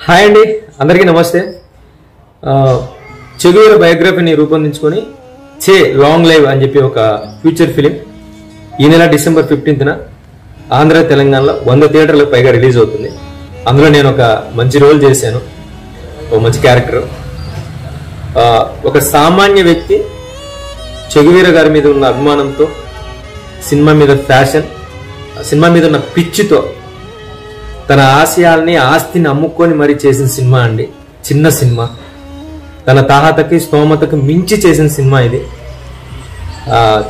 Hi అండి, అందరికీ నమస్తే. చెగువేర బయోగ్రఫీని రూపొందించుకొని చే లాంగ్ లైవ్ అని చెప్పి ఒక ఫ్యూచర్ ఫిలిం ఈ నెల డిసెంబర్ 15న ఆంధ్ర తెలంగాణలో 100 థియేటర్లకు పైగా రిలీజ్ అవుతుంది. అందులో నేను ఒక మంచి రోల్ చేశాను, ఒక మంచి క్యారెక్టర్. ఒక సామాన్య వ్యక్తి చెగువేర గారి మీద ఉన్న అభిమానంతో, సినిమా మీద ఫ్యాషన్, సినిమా మీద ఉన్న పిచ్చితో తన ఆశయాల్ని ఆస్తిని అమ్ముకొని మరీ చేసిన సినిమా అండి. చిన్న సినిమా, తన తాహతకి స్తోమతకి మించి చేసిన సినిమా ఇది.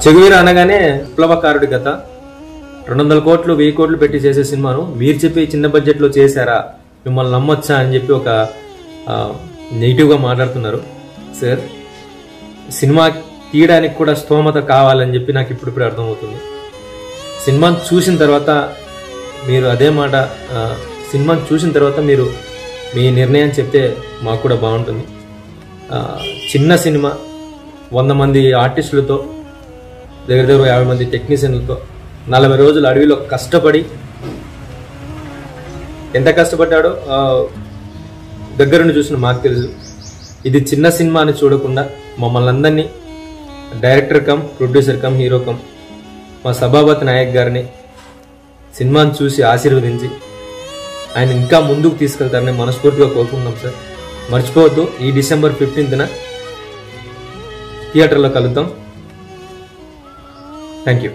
చెగువేర అనగానే విప్లవకారుడి గత 200 కోట్లు 1000 కోట్లు పెట్టి చేసే సినిమాను మీరు చెప్పి చిన్న బడ్జెట్లో చేశారా, మిమ్మల్ని నమ్మొచ్చా అని చెప్పి ఒక నెగిటివ్గా మాట్లాడుతున్నారు. సార్, సినిమా తీయడానికి కూడా స్తోమత కావాలని చెప్పి నాకు ఇప్పుడు అర్థమవుతుంది. సినిమాను చూసిన తర్వాత మీరు అదే మాట, సినిమాను చూసిన తర్వాత మీరు మీ నిర్ణయం చెప్తే మాకు కూడా బాగుంటుంది. చిన్న సినిమా, 100 మంది ఆర్టిస్టులతో, దగ్గర 50 మంది టెక్నీషియన్లతో 40 రోజులు అడవిలో కష్టపడి, ఎంత కష్టపడ్డాడో దగ్గరుండి చూసిన మాకు తెలుసు. ఇది చిన్న సినిమా అని చూడకుండా మమ్మల్ని అందరినీ, director come producer come hero come మా సభాపతి నాయక్ గారిని సినిమాను చూసి ఆశీర్వదించి ఆయన ఇంకా ముందుకు తీసుకెళ్తారని మనస్ఫూర్తిగా కోరుకుంటున్నాం సార్. మర్చిపోవద్దు, ఈ డిసెంబర్ 15న థియేటర్లో కలుద్దాం. Thank you.